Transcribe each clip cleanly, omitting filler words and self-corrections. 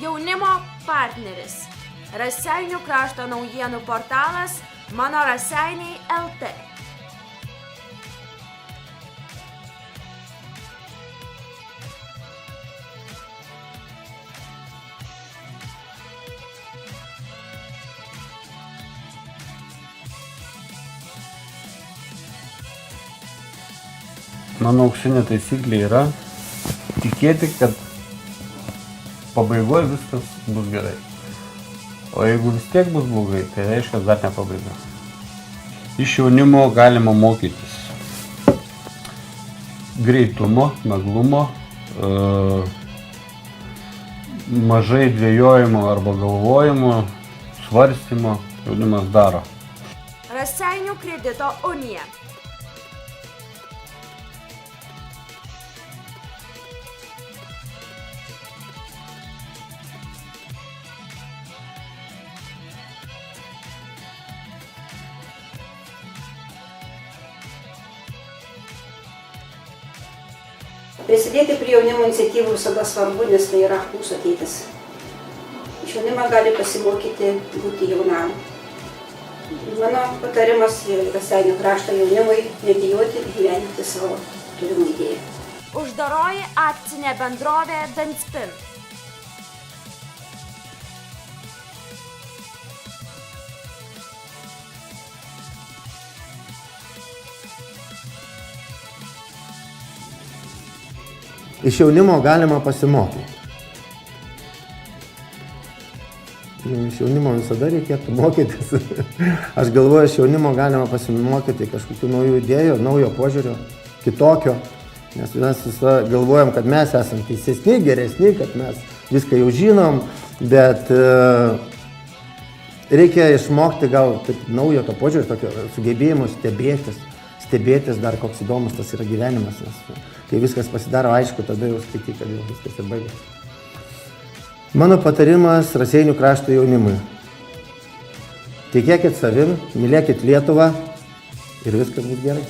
jaunimo partneris. Raseinių krašto naujienų portalas Mano Raseiniai LT. Mano auksinė taisyklė yra tikėti, kad pabaigoje viskas bus gerai. O jeigu vis tiek bus blogai, tai reiškia dar ne pabaiga. Iš jaunimo galima mokytis greitumo, naglumo, mažai dvejojimo arba galvojimo, svarstymo jaunimas daro. Raseinių kredito unija. Prisidėti prie jaunimo iniciatyvų visada svarbu, nes tai yra mūsų ateitis. Iš jaunimo gali pasimokyti būti jaunam. Mano patarimas Raseinių krašto jaunimui nebijoti įgyvendinti savo turimų idėjų. Uždaroji akcinė bendrovė Benzpin. Iš jaunimo galima pasimokyti. Iš jaunimo visada reikėtų mokytis. Aš galvoju, iš jaunimo galima pasimokyti kažkokių naujų idėjų, naujo požiūrio, kitokio. Nes mes visą galvojam, kad mes esam teisesni, geresni, kad mes viską jau žinom, bet reikia išmokti gal naujo to požiūrio, tokio sugebėjimo stebėtis dar koks įdomus tas yra gyvenimas, nes kai viskas pasidaro aišku, tada jau skaitai, kad jau viskas ir baigėsi. Mano patarimas Raseinių krašto jaunimui. Tikėkit savim, mylėkit Lietuvą ir viskas bus gerai.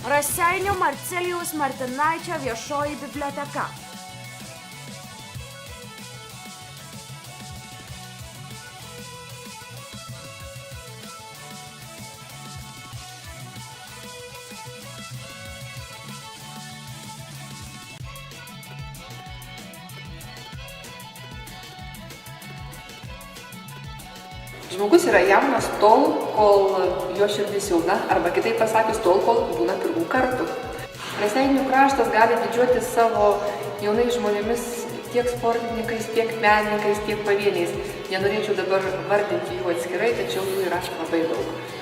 Raseinių Marcelijaus Martinaičio viešoji biblioteka. Žmogus yra jaunas tol, kol jo širdis jauna, arba kitaip pasakius, tol, kol būna pirmų kartų. Raseinių kraštas gali didžiuotis savo jaunais žmonėmis, tiek sportininkais, tiek menininkais, tiek pavieniais. Nenorėčiau dabar vardinti jų atskirai, tačiau jų yra labai daug.